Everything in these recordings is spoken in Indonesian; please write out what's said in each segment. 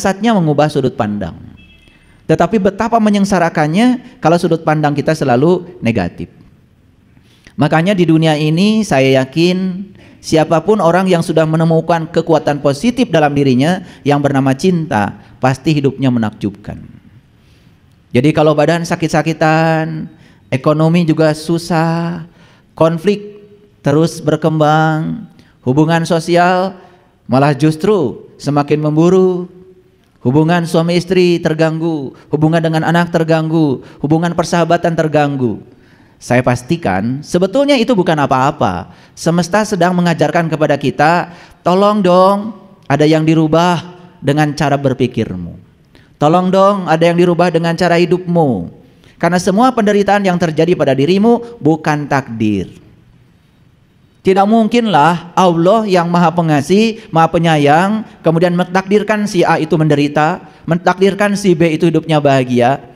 Dasarnya mengubah sudut pandang. Tetapi betapa menyengsarakannya kalau sudut pandang kita selalu negatif. Makanya di dunia ini saya yakin siapapun orang yang sudah menemukan kekuatan positif dalam dirinya yang bernama cinta, pasti hidupnya menakjubkan. Jadi kalau badan sakit-sakitan, ekonomi juga susah, konflik terus berkembang, hubungan sosial malah justru semakin memburuk, hubungan suami istri terganggu, hubungan dengan anak terganggu, hubungan persahabatan terganggu. Saya pastikan sebetulnya itu bukan apa-apa. Semesta sedang mengajarkan kepada kita, tolong dong ada yang dirubah dengan cara berpikirmu. Tolong dong ada yang dirubah dengan cara hidupmu. Karena semua penderitaan yang terjadi pada dirimu bukan takdir. Tidak mungkinlah Allah yang maha pengasih, maha penyayang, kemudian mentakdirkan si A itu menderita, mentakdirkan si B itu hidupnya bahagia.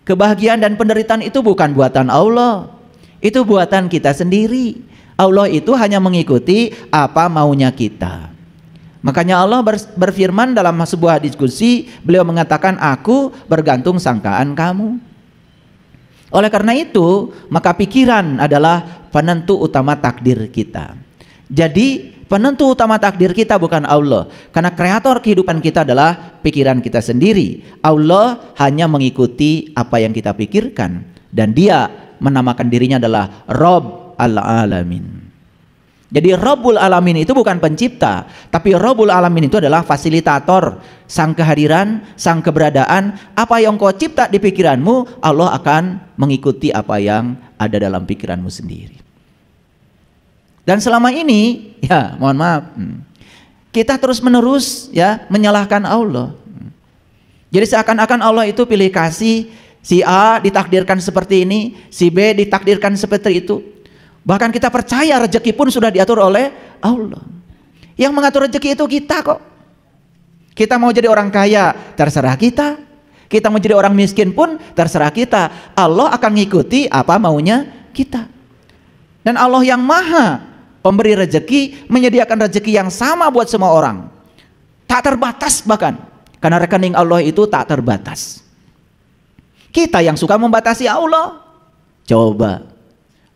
Kebahagiaan dan penderitaan itu bukan buatan Allah, itu buatan kita sendiri. Allah itu hanya mengikuti apa maunya kita. Makanya Allah berfirman dalam sebuah diskusi, beliau mengatakan, aku bergantung sangkaan kamu. Oleh karena itu, maka pikiran adalah penentu utama takdir kita. Jadi penentu utama takdir kita bukan Allah, karena kreator kehidupan kita adalah pikiran kita sendiri. Allah hanya mengikuti apa yang kita pikirkan, dan dia menamakan dirinya adalah Rabb al-Alamin. Jadi Rabbul Alamin itu bukan pencipta, tapi Rabbul Alamin itu adalah fasilitator, sang kehadiran, sang keberadaan. Apa yang kau cipta di pikiranmu, Allah akan mengikuti apa yang ada dalam pikiranmu sendiri. Dan selama ini, ya mohon maaf, kita terus menerus ya menyalahkan Allah. Jadi seakan-akan Allah itu pilih kasih, si A ditakdirkan seperti ini, si B ditakdirkan seperti itu. Bahkan kita percaya rezeki pun sudah diatur oleh Allah. Yang mengatur rezeki itu kita kok. Kita mau jadi orang kaya, terserah kita. Kita mau jadi orang miskin pun terserah kita. Allah akan mengikuti apa maunya kita. Dan Allah yang maha pemberi rezeki, menyediakan rezeki yang sama buat semua orang. Tak terbatas bahkan. Karena rekening Allah itu tak terbatas. Kita yang suka membatasi Allah. Coba.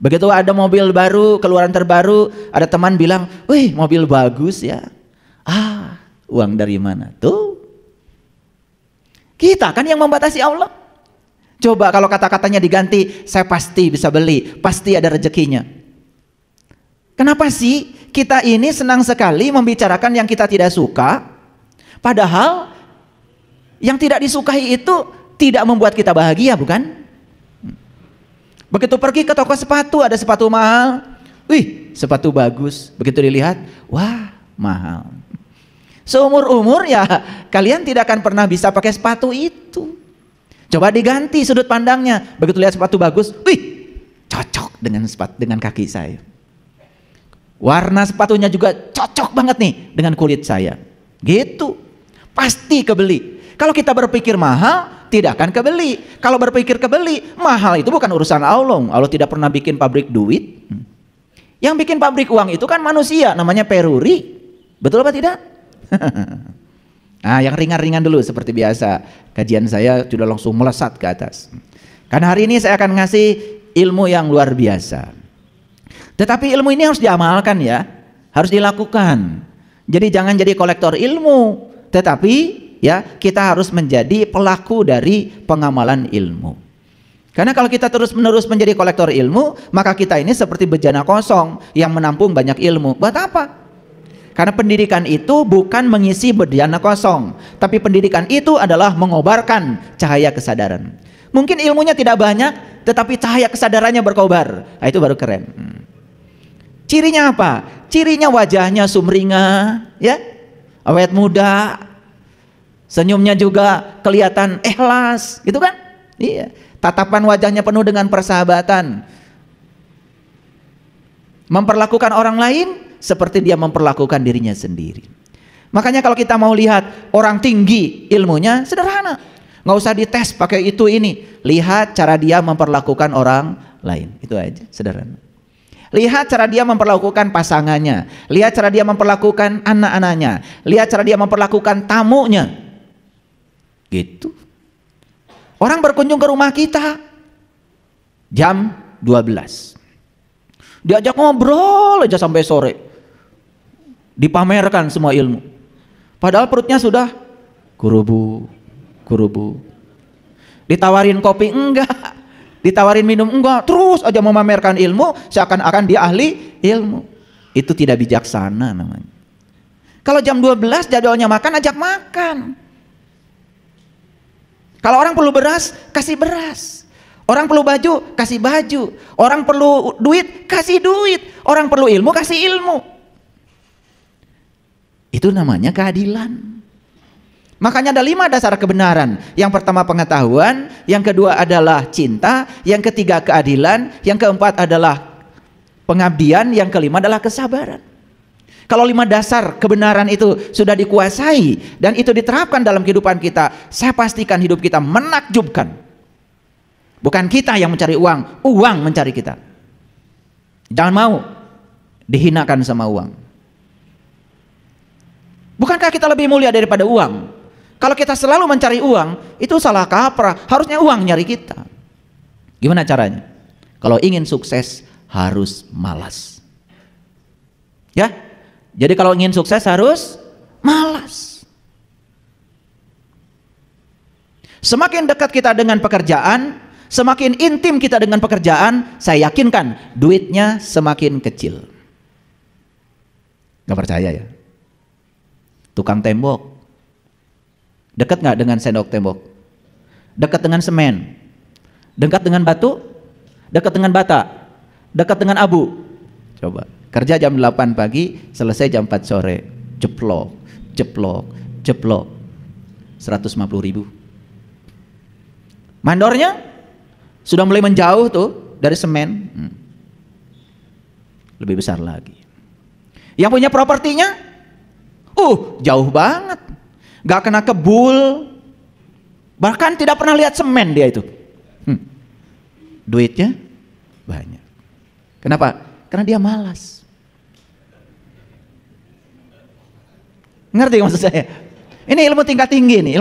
Begitu ada mobil baru, keluaran terbaru, ada teman bilang, wih mobil bagus ya. Ah, uang dari mana? Tuh. Kita kan yang membatasi Allah. Coba kalau kata-katanya diganti, saya pasti bisa beli, pasti ada rezekinya. Kenapa sih kita ini senang sekali membicarakan yang kita tidak suka, padahal yang tidak disukai itu tidak membuat kita bahagia, bukan? Begitu pergi ke toko sepatu, ada sepatu mahal. Wih, sepatu bagus. Begitu dilihat, wah, mahal. Seumur-umur ya, kalian tidak akan pernah bisa pakai sepatu itu. Coba diganti sudut pandangnya. Begitu lihat sepatu bagus, wih, cocok dengan kaki saya. Warna sepatunya juga cocok banget nih dengan kulit saya. Gitu. Pasti kebeli. Kalau kita berpikir mahal, tidak akan kebeli. Kalau berpikir kebeli, mahal itu bukan urusan Allah. Allah tidak pernah bikin pabrik duit. Yang bikin pabrik uang itu kan manusia, namanya peruri. Betul apa tidak? Nah, yang ringan-ringan dulu seperti biasa. Kajian saya sudah langsung melesat ke atas. Karena hari ini saya akan ngasih ilmu yang luar biasa. Tetapi ilmu ini harus diamalkan ya. Harus dilakukan. Jadi jangan jadi kolektor ilmu. Tetapi ya, kita harus menjadi pelaku dari pengamalan ilmu. Karena kalau kita terus-menerus menjadi kolektor ilmu, maka kita ini seperti bejana kosong yang menampung banyak ilmu. Buat apa? Karena pendidikan itu bukan mengisi bejana kosong, tapi pendidikan itu adalah mengobarkan cahaya kesadaran. Mungkin ilmunya tidak banyak, tetapi cahaya kesadarannya berkobar. Nah, itu baru keren. Cirinya apa? Cirinya wajahnya sumringah, ya, awet muda. Senyumnya juga kelihatan ikhlas, gitu kan? Iya. Tatapan wajahnya penuh dengan persahabatan. Memperlakukan orang lain seperti dia memperlakukan dirinya sendiri. Makanya kalau kita mau lihat orang tinggi ilmunya sederhana. Nggak usah dites pakai itu ini. Lihat cara dia memperlakukan orang lain. Itu aja, sederhana. Lihat cara dia memperlakukan pasangannya. Lihat cara dia memperlakukan anak-anaknya. Lihat cara dia memperlakukan tamunya. Gitu. Orang berkunjung ke rumah kita jam 12. Diajak ngobrol aja sampai sore. Dipamerkan semua ilmu. Padahal perutnya sudah kurubu. Ditawarin kopi enggak, ditawarin minum enggak, terus aja memamerkan ilmu seakan-akan dia ahli ilmu. Itu tidak bijaksana namanya. Kalau jam 12 jadwalnya makan, ajak makan. Kalau orang perlu beras, kasih beras. Orang perlu baju, kasih baju. Orang perlu duit, kasih duit. Orang perlu ilmu, kasih ilmu. Itu namanya keadilan. Makanya ada 5 dasar kebenaran. Yang pertama pengetahuan, yang kedua adalah cinta, yang ketiga keadilan, yang keempat adalah pengabdian, yang kelima adalah kesabaran. Kalau 5 dasar kebenaran itu sudah dikuasai dan itu diterapkan dalam kehidupan kita, saya pastikan hidup kita menakjubkan. Bukan kita yang mencari uang, uang mencari kita. Jangan mau dihinakan sama uang. Bukankah kita lebih mulia daripada uang? Kalau kita selalu mencari uang, itu salah kaprah. Harusnya uang nyari kita. Gimana caranya? Kalau ingin sukses harus malas. Ya? Jadi kalau ingin sukses harus malas. Semakin dekat kita dengan pekerjaan, semakin intim kita dengan pekerjaan, saya yakinkan duitnya semakin kecil. Gak percaya ya? Tukang tembok, dekat gak dengan sendok tembok? Dekat dengan semen? Dekat dengan batu? Dekat dengan bata? Dekat dengan abu? Coba. Kerja jam 8 pagi, selesai jam 4 sore. Jeplok, 150.000. Mandornya sudah mulai menjauh tuh dari semen. Lebih besar lagi. Yang punya propertinya, jauh banget. Gak kena kebul. Bahkan tidak pernah lihat semen dia itu. Duitnya banyak. Kenapa? Karena dia malas. Ngerti maksud saya? Ini ilmu tingkat tinggi nih,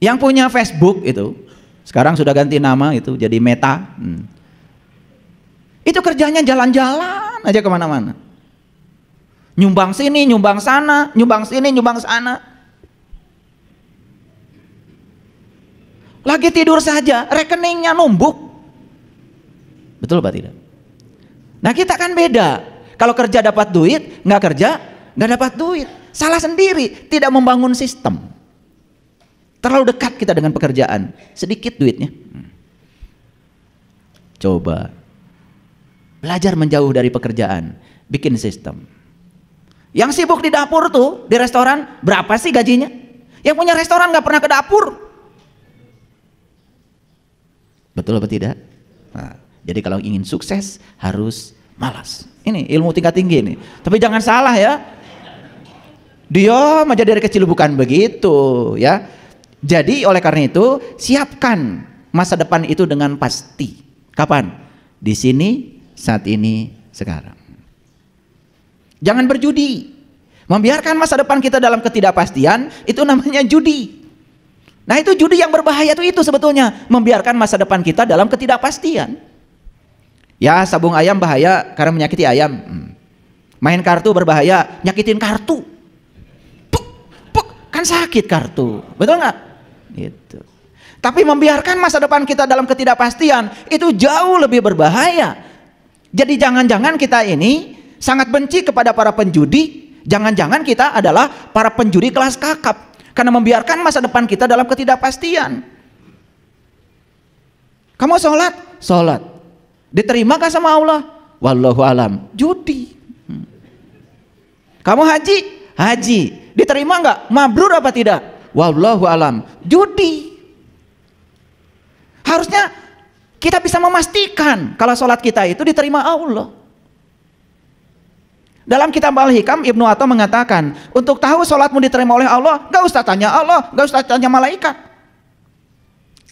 Yang punya Facebook itu, sekarang sudah ganti nama itu jadi Meta. Itu kerjanya jalan-jalan aja kemana-mana. Nyumbang sini, nyumbang sana, nyumbang sini, nyumbang sana. Lagi tidur saja, rekeningnya numbuk. Betul apa tidak? Nah kita kan beda. Kalau kerja dapat duit, nggak kerja nggak dapat duit. Salah sendiri, tidak membangun sistem. Terlalu dekat kita dengan pekerjaan, sedikit duitnya. Coba belajar menjauh dari pekerjaan, bikin sistem. Yang sibuk di dapur tuh, di restoran, berapa sih gajinya? Yang punya restoran nggak pernah ke dapur. Betul apa tidak? Nah, jadi kalau ingin sukses harus malas. Ini ilmu tingkat tinggi nih. Tapi jangan salah ya. Dia aja dari kecil bukan begitu ya. Jadi oleh karena itu siapkan masa depan itu dengan pasti. Kapan? Di sini, saat ini, sekarang. Jangan berjudi. Membiarkan masa depan kita dalam ketidakpastian itu namanya judi. Nah itu judi yang berbahaya itu sebetulnya, membiarkan masa depan kita dalam ketidakpastian. Ya sabung ayam bahaya karena menyakiti ayam. Main kartu berbahaya, nyakitin kartu. Kan sakit kartu, betul nggak? Gitu. Tapi membiarkan masa depan kita dalam ketidakpastian itu jauh lebih berbahaya. Jadi jangan-jangan kita ini sangat benci kepada para penjudi. Jangan-jangan kita adalah para penjudi kelas kakap karena membiarkan masa depan kita dalam ketidakpastian. Kamu sholat. Diterima gak sama Allah? Wallahu alam. Judi. Kamu haji. Diterima gak? Mabrur apa tidak? Wallahu alam. Judi. Harusnya kita bisa memastikan kalau sholat kita itu diterima Allah. Dalam kitab Al-Hikam Ibnu Atha mengatakan, untuk tahu sholatmu diterima oleh Allah, gak usah tanya Allah, gak usah tanya malaikat.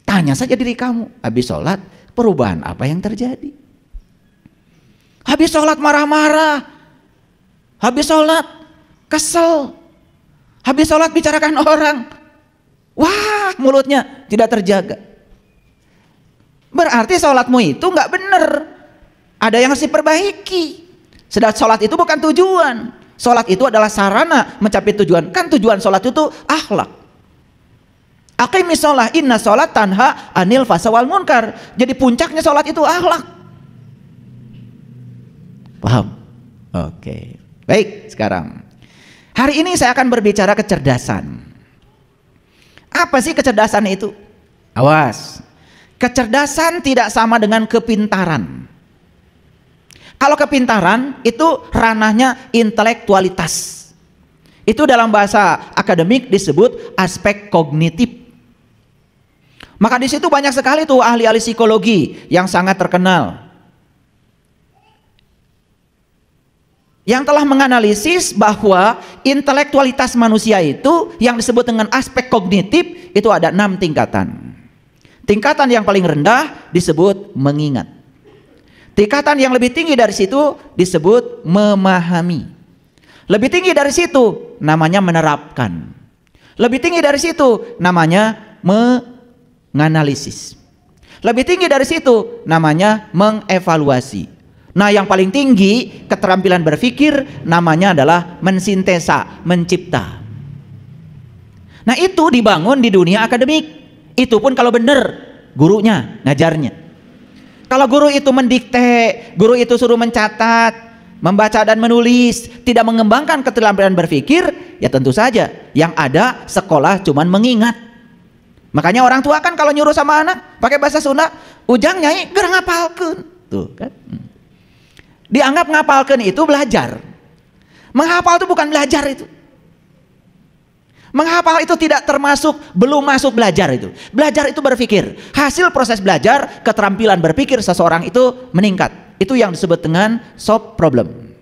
Tanya saja diri kamu, habis sholat perubahan apa yang terjadi? Habis sholat marah-marah, habis sholat kesel, Habis sholat bicarakan orang. Wah, mulutnya tidak terjaga. Berarti sholatmu itu nggak benar. Ada yang harus diperbaiki. Sedang sholat itu bukan tujuan. Sholat itu adalah sarana mencapai tujuan. Kan tujuan sholat itu akhlak. Aqimis sholat, inna sholat tanha anil fahsya wal munkar. Jadi puncaknya sholat itu akhlak. Paham? Oke. Baik, sekarang. Hari ini saya akan berbicara kecerdasan. Apa sih kecerdasan itu? Awas. Kecerdasan tidak sama dengan kepintaran. Kalau kepintaran itu ranahnya intelektualitas. Itu dalam bahasa akademik disebut aspek kognitif. Maka di situ banyak sekali tuh ahli-ahli psikologi yang sangat terkenal, yang telah menganalisis bahwa intelektualitas manusia itu yang disebut dengan aspek kognitif itu ada 6 tingkatan. Tingkatan yang paling rendah disebut mengingat. Tingkatan yang lebih tinggi dari situ disebut memahami. Lebih tinggi dari situ namanya menerapkan. Lebih tinggi dari situ namanya menganalisis. Lebih tinggi dari situ namanya mengevaluasi. Nah, yang paling tinggi keterampilan berpikir namanya adalah mensintesa, mencipta. Nah, itu dibangun di dunia akademik. Itu pun kalau benar gurunya ngajarnya. Kalau guru itu mendikte, guru itu suruh mencatat, membaca dan menulis, tidak mengembangkan keterampilan berpikir, ya tentu saja yang ada sekolah cuman mengingat. Makanya orang tua kan kalau nyuruh sama anak pakai bahasa Sunda, ujang nyai gerang ngapalkeun. Tuh kan. Dianggap ngapalkan itu belajar. Menghafal itu bukan belajar itu. Menghafal itu tidak termasuk, belum masuk belajar itu. Belajar itu berpikir. Hasil proses belajar, keterampilan berpikir seseorang itu meningkat. Itu yang disebut dengan solve problem.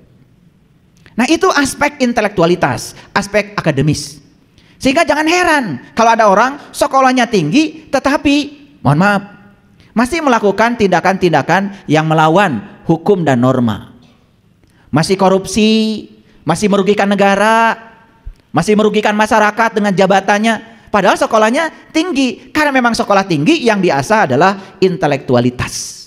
Nah, itu aspek intelektualitas, aspek akademis. Sehingga jangan heran kalau ada orang sekolahnya tinggi tetapi mohon maaf masih melakukan tindakan-tindakan yang melawan hukum dan norma. Masih korupsi, masih merugikan negara, masih merugikan masyarakat dengan jabatannya. Padahal sekolahnya tinggi. Karena memang sekolah tinggi yang diasah adalah intelektualitas.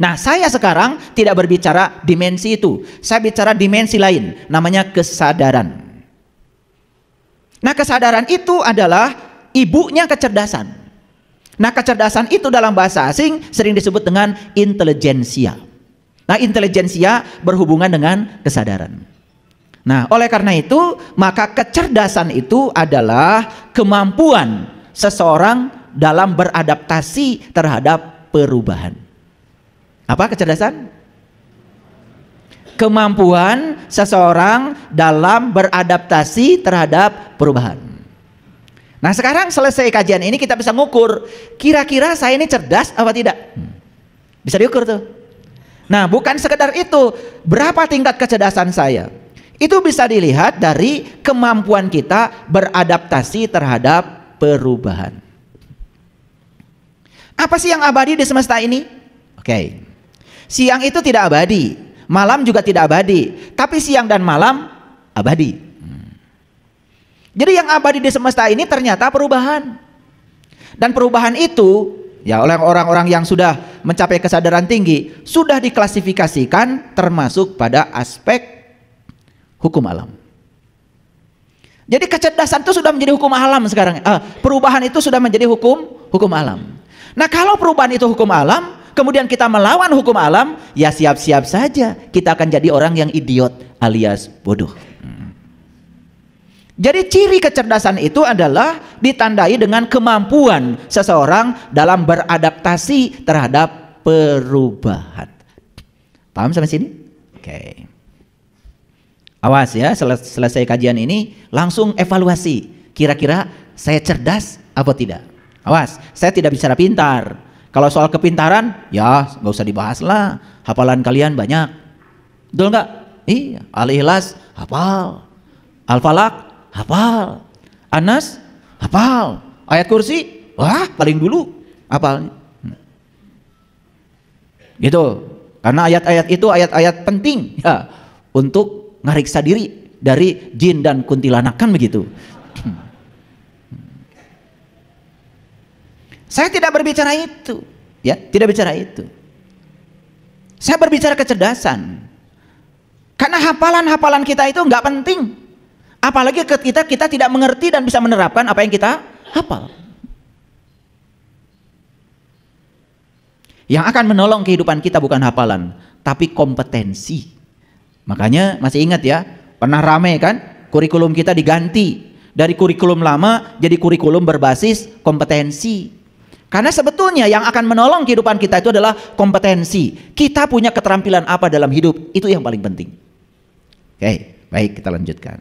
Nah, saya sekarang tidak berbicara dimensi itu. Saya bicara dimensi lain, namanya kesadaran. Nah, kesadaran itu adalah ibunya kecerdasan. Nah, kecerdasan itu dalam bahasa asing sering disebut dengan intelijensia. Nah, intelijensia berhubungan dengan kesadaran. Nah, oleh karena itu, maka kecerdasan itu adalah kemampuan seseorang dalam beradaptasi terhadap perubahan. Apa kecerdasan? Kemampuan seseorang dalam beradaptasi terhadap perubahan. Nah, sekarang selesai kajian ini kita bisa ngukur, kira-kira saya ini cerdas apa tidak? Bisa diukur tuh. Nah, bukan sekedar itu, berapa tingkat kecerdasan saya? Itu bisa dilihat dari kemampuan kita beradaptasi terhadap perubahan. Apa sih yang abadi di semesta ini? Oke. Siang itu tidak abadi, malam juga tidak abadi, tapi siang dan malam abadi. Jadi yang abadi di semesta ini ternyata perubahan. Dan perubahan itu ya oleh orang-orang yang sudah mencapai kesadaran tinggi sudah diklasifikasikan termasuk pada aspek hukum alam. Jadi kecerdasan itu sudah menjadi hukum alam sekarang. Perubahan itu sudah menjadi hukum alam. Nah, kalau perubahan itu hukum alam, kemudian kita melawan hukum alam, ya siap-siap saja kita akan jadi orang yang idiot alias bodoh. Jadi ciri kecerdasan itu adalah ditandai dengan kemampuan seseorang dalam beradaptasi terhadap perubahan. Paham sampai sini? Oke. Awas ya, selesai kajian ini langsung evaluasi. Kira-kira saya cerdas apa tidak? Awas, saya tidak bicara pintar. Kalau soal kepintaran, ya nggak usah dibahas lah. Hafalan kalian banyak. Betul nggak? Iya. Al-Ikhlas hafal. Al-Falaq hafal. Anas hafal. Ayat kursi, wah paling dulu hafalnya. Gitu. Karena ayat-ayat itu ayat-ayat penting ya, untuk ngariksa diri dari jin dan kuntilanak, kan begitu. Saya tidak berbicara itu, ya, tidak bicara itu. Saya berbicara kecerdasan. Karena hafalan-hafalan kita itu nggak penting. Apalagi ketika kita tidak mengerti dan bisa menerapkan apa yang kita hafal. Yang akan menolong kehidupan kita bukan hafalan, tapi kompetensi. Makanya masih ingat ya, pernah rame kan, kurikulum kita diganti dari kurikulum lama jadi kurikulum berbasis kompetensi. Karena sebetulnya yang akan menolong kehidupan kita itu adalah kompetensi. Kita punya keterampilan apa dalam hidup, itu yang paling penting. Oke, baik, kita lanjutkan.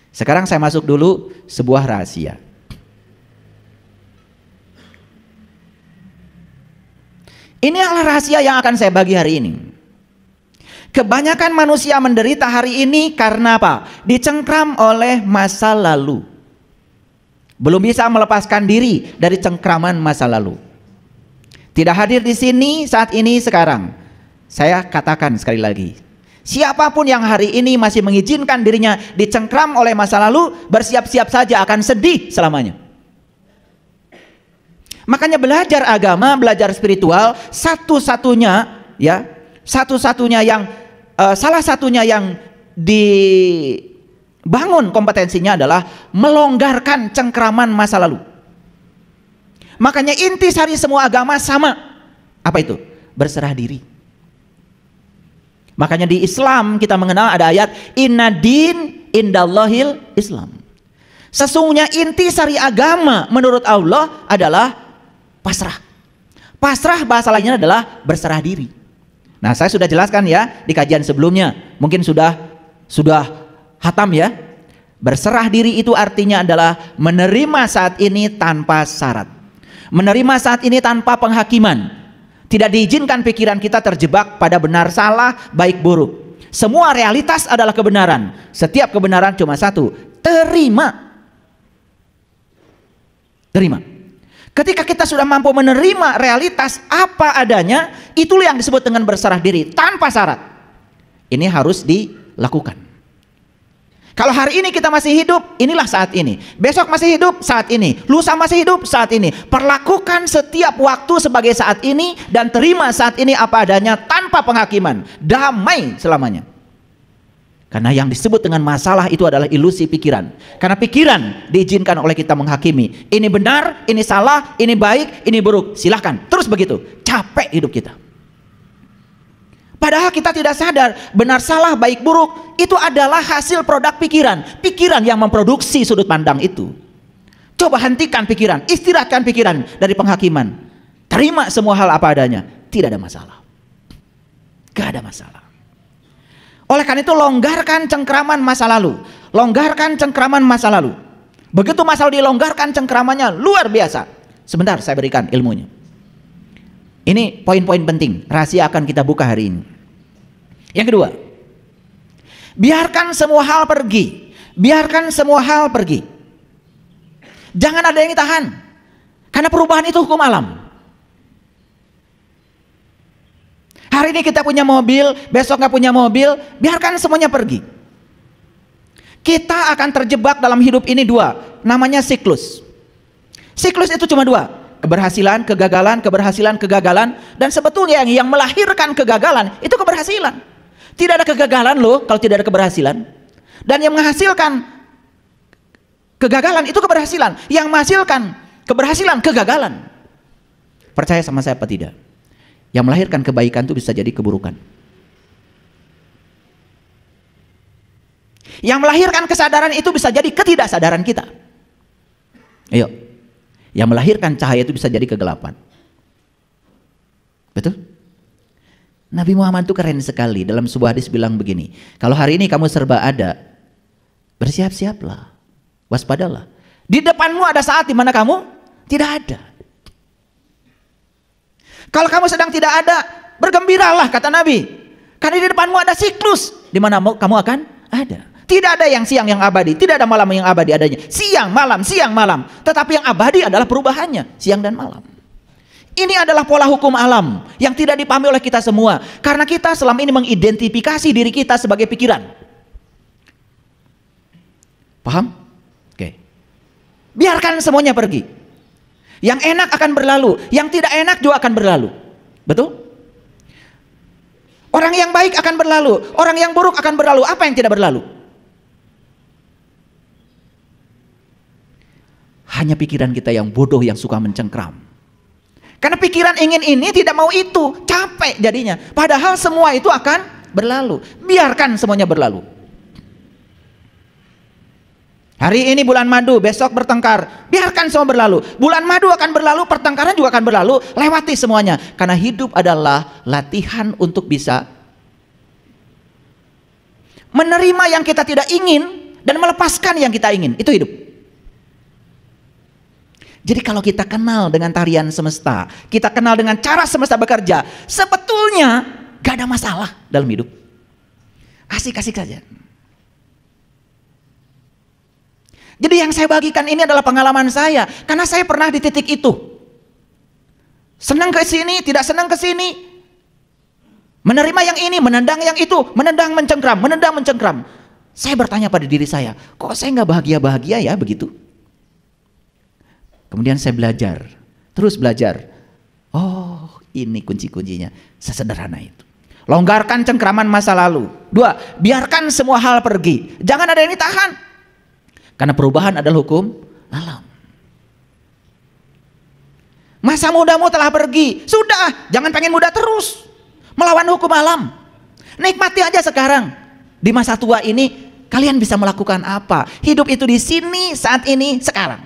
Sekarang saya masuk dulu sebuah rahasia. Ini adalah rahasia yang akan saya bagi hari ini. Kebanyakan manusia menderita hari ini karena apa? Dicengkram oleh masa lalu. Belum bisa melepaskan diri dari cengkraman masa lalu. Tidak hadir di sini saat ini sekarang. Saya katakan sekali lagi, siapapun yang hari ini masih mengizinkan dirinya dicengkram oleh masa lalu, bersiap-siap saja akan sedih selamanya. Makanya belajar agama, belajar spiritual, satu-satunya ya, salah satunya yang dibangun kompetensinya adalah melonggarkan cengkraman masa lalu. Makanya intisari semua agama sama. Apa itu? Berserah diri. Makanya di Islam kita mengenal ada ayat inna din indallahil Islam. Sesungguhnya intisari agama menurut Allah adalah pasrah. Pasrah bahasa lainnya adalah berserah diri. Nah, saya sudah jelaskan ya di kajian sebelumnya. Mungkin sudah hatam ya. Berserah diri itu artinya adalah menerima saat ini tanpa syarat. Menerima saat ini tanpa penghakiman. Tidak diizinkan pikiran kita terjebak pada benar salah, baik buruk. Semua realitas adalah kebenaran. Setiap kebenaran cuma satu, terima. Terima. Ketika kita sudah mampu menerima realitas apa adanya, itulah yang disebut dengan berserah diri tanpa syarat. Ini harus dilakukan. Kalau hari ini kita masih hidup, inilah saat ini. Besok masih hidup, saat ini. Lusa masih hidup, saat ini. Perlakukan setiap waktu sebagai saat ini dan terima saat ini apa adanya tanpa penghakiman. Damai selamanya. Karena yang disebut dengan masalah itu adalah ilusi pikiran. Karena pikiran diizinkan oleh kita menghakimi. Ini benar, ini salah, ini baik, ini buruk. Silahkan, terus begitu. Capek hidup kita. Padahal kita tidak sadar benar salah baik buruk itu adalah hasil produk pikiran. Pikiran yang memproduksi sudut pandang itu. Coba hentikan pikiran, istirahatkan pikiran dari penghakiman. Terima semua hal apa adanya. Tidak ada masalah. Gak ada masalah. Oleh karena itu longgarkan cengkraman masa lalu. Longgarkan cengkraman masa lalu. Begitu masa lalu dilonggarkan cengkramannya luar biasa. Sebentar saya berikan ilmunya. Ini poin-poin penting, rahasia akan kita buka hari ini. Yang kedua, biarkan semua hal pergi. Biarkan semua hal pergi. Jangan ada yang ditahan. Karena perubahan itu hukum alam. Hari ini kita punya mobil, besok nggak punya mobil, biarkan semuanya pergi. Kita akan terjebak dalam hidup ini dua, namanya siklus. Siklus itu cuma dua, keberhasilan, kegagalan, keberhasilan, kegagalan. Dan sebetulnya yang melahirkan kegagalan itu keberhasilan. Tidak ada kegagalan loh kalau tidak ada keberhasilan. Dan yang menghasilkan kegagalan itu keberhasilan. Yang menghasilkan keberhasilan, kegagalan. Percaya sama saya apa tidak? Yang melahirkan kebaikan itu bisa jadi keburukan. Yang melahirkan kesadaran itu bisa jadi ketidaksadaran kita. Ayo. Yang melahirkan cahaya itu bisa jadi kegelapan. Betul? Nabi Muhammad itu keren sekali. Dalam sebuah hadis bilang begini, kalau hari ini kamu serba ada, bersiap-siaplah, waspadalah. Di depanmu ada saat di mana kamu tidak ada. Kalau kamu sedang tidak ada, bergembiralah kata Nabi. Karena di depanmu ada siklus di mana kamu akan ada. Tidak ada yang siang yang abadi, tidak ada malam yang abadi adanya. Siang, malam, siang, malam. Tetapi yang abadi adalah perubahannya, siang dan malam. Ini adalah pola hukum alam yang tidak dipahami oleh kita semua. Karena kita selama ini mengidentifikasi diri kita sebagai pikiran. Paham? Oke. Biarkan semuanya pergi. Yang enak akan berlalu, yang tidak enak juga akan berlalu. Betul? Orang yang baik akan berlalu, orang yang buruk akan berlalu. Apa yang tidak berlalu? Hanya pikiran kita yang bodoh yang suka mencengkram. Karena pikiran ingin ini, tidak mau itu, capek jadinya. Padahal semua itu akan berlalu. Biarkan semuanya berlalu. Hari ini bulan madu, besok bertengkar. Biarkan semua berlalu. Bulan madu akan berlalu, pertengkaran juga akan berlalu. Lewati semuanya. Karena hidup adalah latihan untuk bisa menerima yang kita tidak ingin dan melepaskan yang kita ingin. Itu hidup. Jadi kalau kita kenal dengan tarian semesta, kita kenal dengan cara semesta bekerja, sebetulnya gak ada masalah dalam hidup. Asik-asik saja. Jadi yang saya bagikan ini adalah pengalaman saya, karena saya pernah di titik itu. Senang ke sini, tidak senang ke sini. Menerima yang ini, menendang yang itu, menendang mencengkram. Saya bertanya pada diri saya, kok saya nggak bahagia-bahagia ya begitu? Kemudian saya belajar, terus belajar. Oh, ini kunci-kuncinya, sesederhana itu. Longgarkan cengkraman masa lalu. 2, biarkan semua hal pergi. Jangan ada yang ditahan. Karena perubahan adalah hukum alam. Masa mudamu telah pergi. Sudah, jangan pengen muda terus. Melawan hukum alam. Nikmati aja sekarang. Di masa tua ini, kalian bisa melakukan apa? Hidup itu di sini, saat ini, sekarang.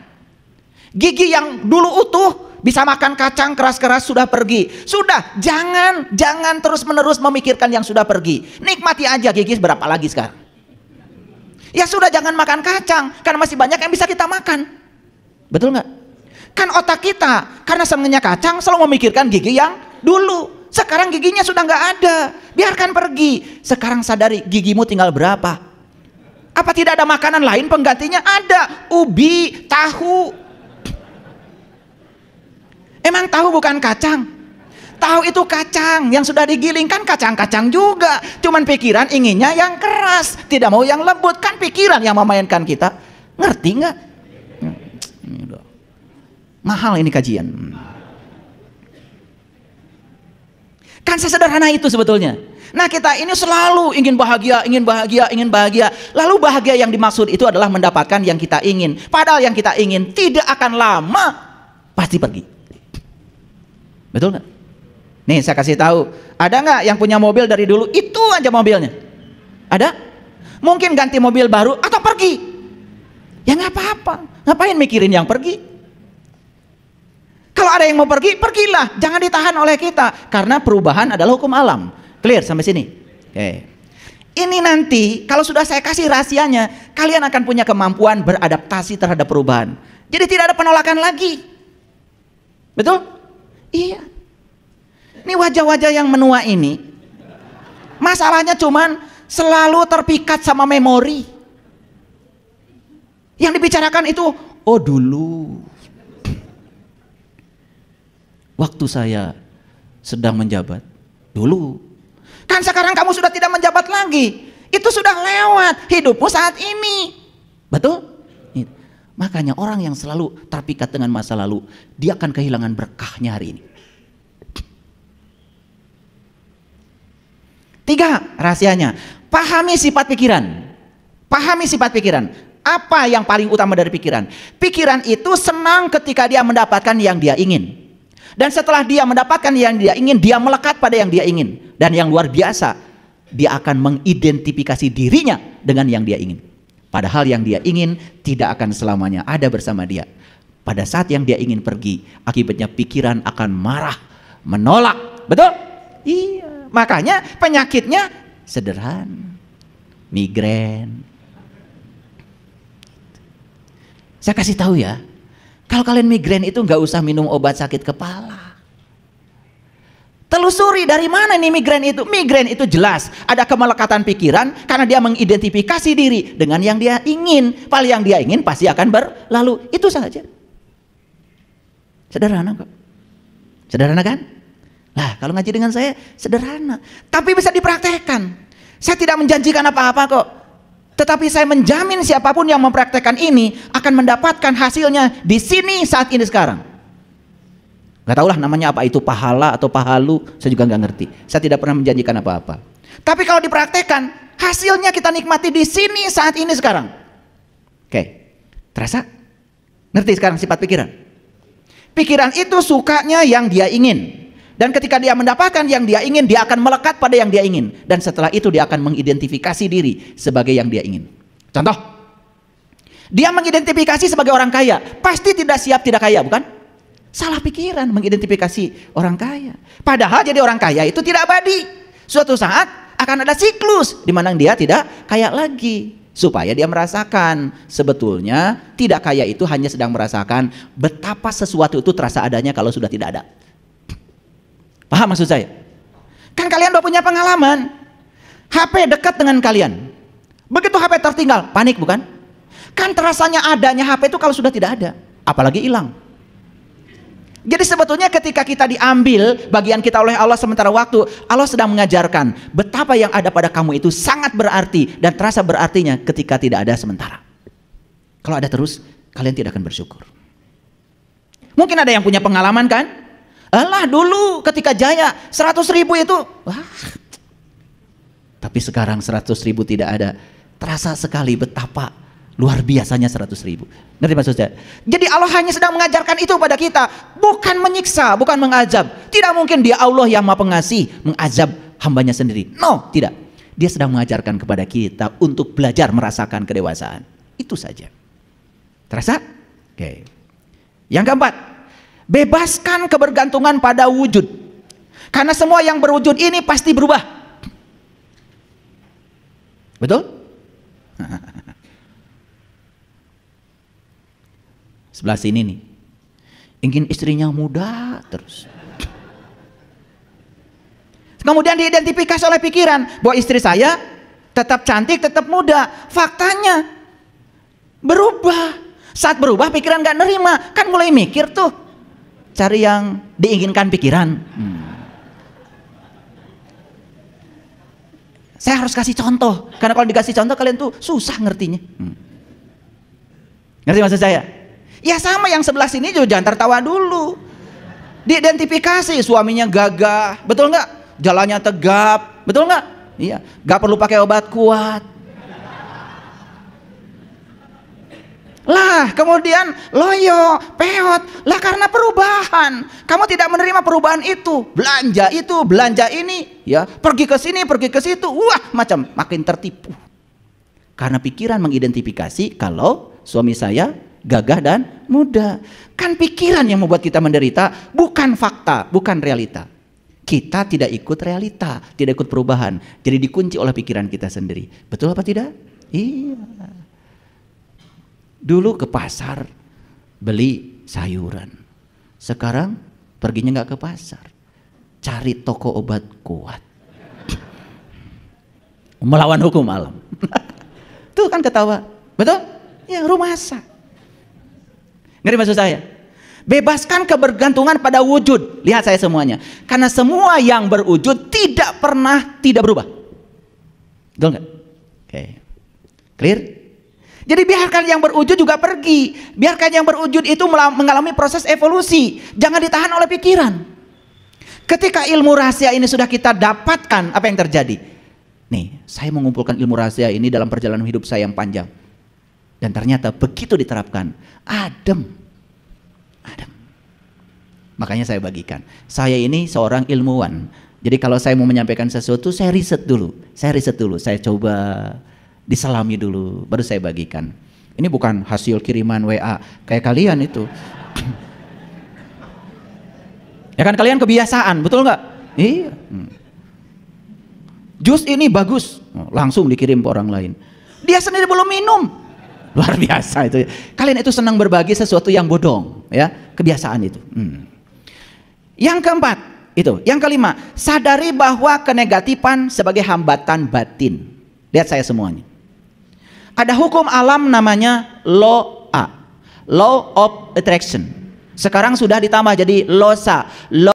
Gigi yang dulu utuh, bisa makan kacang keras-keras sudah pergi. Sudah, jangan terus-menerus memikirkan yang sudah pergi. Nikmati aja gigi berapa lagi sekarang. Ya sudah, jangan makan kacang, karena masih banyak yang bisa kita makan. Betul nggak? Kan otak kita, karena senangnya kacang, selalu memikirkan gigi yang dulu. Sekarang giginya sudah nggak ada, biarkan pergi. Sekarang sadari, gigimu tinggal berapa? Apa tidak ada makanan lain penggantinya? Ada, ubi, tahu. Emang tahu bukan kacang? Tahu itu kacang yang sudah digiling, kan kacang-kacang juga. Cuman pikiran inginnya yang keras, tidak mau yang lembut. Kan pikiran yang memainkan kita. Ngerti nggak? Mahal ini kajian. Kan sesederhana itu sebetulnya. Nah, kita ini selalu ingin bahagia. Lalu bahagia yang dimaksud itu adalah mendapatkan yang kita ingin. Padahal yang kita ingin tidak akan lama, pasti pergi. Betul nggak? Nih saya kasih tahu, ada nggak yang punya mobil dari dulu itu aja mobilnya? Ada? Mungkin ganti mobil baru atau pergi? Ya nggak apa-apa. Ngapain mikirin yang pergi? Kalau ada yang mau pergi, pergilah. Jangan ditahan oleh kita, karena perubahan adalah hukum alam. Clear sampai sini? Oke. Ini nanti kalau sudah saya kasih rahasianya, kalian akan punya kemampuan beradaptasi terhadap perubahan. Jadi tidak ada penolakan lagi. Betul? Iya. Ini wajah-wajah yang menua ini, masalahnya cuman selalu terpikat sama memori. Yang dibicarakan itu, oh dulu, waktu saya sedang menjabat, dulu. Kan sekarang kamu sudah tidak menjabat lagi. Itu sudah lewat, hidupmu saat ini. Betul? Makanya orang yang selalu terpikat dengan masa lalu, dia akan kehilangan berkahnya hari ini. 3, rahasianya, pahami sifat pikiran. Pahami sifat pikiran. Apa yang paling utama dari pikiran? Pikiran itu senang ketika dia mendapatkan yang dia ingin. Dan setelah dia mendapatkan yang dia ingin, dia melekat pada yang dia ingin. Dan yang luar biasa, dia akan mengidentifikasi dirinya dengan yang dia ingin. Padahal yang dia ingin tidak akan selamanya ada bersama dia. Pada saat yang dia ingin pergi, akibatnya pikiran akan marah, menolak. Betul? Iya. Makanya penyakitnya sederhana, migrain. Saya kasih tahu ya, kalau kalian migrain itu nggak usah minum obat sakit kepala. Telusuri dari mana nih migrain itu. Migrain itu jelas ada kemelekatan pikiran karena dia mengidentifikasi diri dengan yang dia ingin. Paling yang dia ingin pasti akan berlalu. Itu saja. Sederhana kok. Sederhana kan? Nah, kalau ngaji dengan saya sederhana, tapi bisa dipraktekkan. Saya tidak menjanjikan apa-apa kok. Tetapi saya menjamin siapapun yang mempraktekkan ini akan mendapatkan hasilnya di sini saat ini sekarang. Gak tahulah namanya apa itu, pahala atau pahalu, saya juga gak ngerti. Saya tidak pernah menjanjikan apa-apa. Tapi kalau dipraktekkan, hasilnya kita nikmati di sini saat ini sekarang. Oke, terasa? Ngerti sekarang sifat pikiran? Pikiran itu sukanya yang dia ingin. Dan ketika dia mendapatkan yang dia ingin, dia akan melekat pada yang dia ingin. Dan setelah itu dia akan mengidentifikasi diri sebagai yang dia ingin. Contoh, dia mengidentifikasi sebagai orang kaya. Pasti tidak siap tidak kaya, bukan? Salah pikiran mengidentifikasi orang kaya. Padahal jadi orang kaya itu tidak abadi. Suatu saat akan ada siklus di mana dia tidak kaya lagi. Supaya dia merasakan sebetulnya tidak kaya itu hanya sedang merasakan betapa sesuatu itu terasa adanya kalau sudah tidak ada. Paham maksud saya? Kan kalian udah punya pengalaman. HP dekat dengan kalian. Begitu HP tertinggal, panik bukan? Kan terasanya adanya HP itu kalau sudah tidak ada. Apalagi hilang. Jadi sebetulnya ketika kita diambil bagian kita oleh Allah sementara waktu, Allah sedang mengajarkan betapa yang ada pada kamu itu sangat berarti. Dan terasa berartinya ketika tidak ada sementara. Kalau ada terus, kalian tidak akan bersyukur. Mungkin ada yang punya pengalaman kan? Alah dulu ketika jaya 100.000 itu, wah. Tapi sekarang 100.000 tidak ada. Terasa sekali betapa luar biasanya 100.000. Ngerti maksud saya? Jadi Allah hanya sedang mengajarkan itu pada kita, bukan menyiksa, bukan mengazab. Tidak mungkin dia Allah yang Maha Pengasih mengazab hambanya sendiri. No, tidak. Dia sedang mengajarkan kepada kita untuk belajar merasakan kedewasaan. Itu saja. Terasa? Oke. Yang keempat, bebaskan kebergantungan pada wujud. Karena semua yang berwujud ini pasti berubah. Betul? Sebelah sini nih, ingin istrinya muda terus. Kemudian diidentifikasi oleh pikiran bahwa istri saya tetap cantik, tetap muda. Faktanya berubah. Saat berubah pikiran gak nerima, kan mulai mikir tuh, cari yang diinginkan pikiran. Saya harus kasih contoh, karena kalau dikasih contoh kalian tuh susah ngertinya. Ngerti maksud saya? Ya sama yang sebelah sini juga jangan tertawa dulu. Diidentifikasi suaminya gagah, betul nggak? Jalannya tegap, betul nggak? Iya, nggak perlu pakai obat kuat. Lah kemudian loyo, peot, lah karena perubahan. Kamu tidak menerima perubahan itu, belanja ini, ya pergi ke sini, pergi ke situ, wah macam makin tertipu. Karena pikiran mengidentifikasi kalau suami saya gagah dan muda. Kan pikiran yang membuat kita menderita, bukan fakta, bukan realita. Kita tidak ikut realita, tidak ikut perubahan. Jadi dikunci oleh pikiran kita sendiri. Betul apa tidak? Iya. Dulu ke pasar beli sayuran. Sekarang perginya nggak ke pasar, cari toko obat kuat. Melawan hukum alam. Tuh kan ketawa. Betul? Ya rumasa. Ngerti maksud saya? Bebaskan kebergantungan pada wujud. Lihat saya semuanya. Karena semua yang berwujud tidak pernah tidak berubah. Betul nggak? Oke. Clear? Jadi biarkan yang berwujud juga pergi. Biarkan yang berwujud itu mengalami proses evolusi. Jangan ditahan oleh pikiran. Ketika ilmu rahasia ini sudah kita dapatkan, apa yang terjadi? Nih, saya mengumpulkan ilmu rahasia ini dalam perjalanan hidup saya yang panjang. Dan ternyata begitu diterapkan, adem. Makanya saya bagikan. Saya ini seorang ilmuwan. Jadi kalau saya mau menyampaikan sesuatu, saya riset dulu. Saya coba diselami dulu, baru saya bagikan. Ini bukan hasil kiriman WA kayak kalian itu. Ya kan kalian kebiasaan, betul nggak? Iya. Jus ini bagus, langsung dikirim ke orang lain. Dia sendiri belum minum. Luar biasa itu. Kalian itu senang berbagi sesuatu yang bodong, ya, kebiasaan itu. Yang keempat, itu. Yang kelima, sadari bahwa kenegatifan sebagai hambatan batin. Lihat saya semuanya. Ada hukum alam namanya law of attraction. Sekarang sudah ditambah jadi losa, law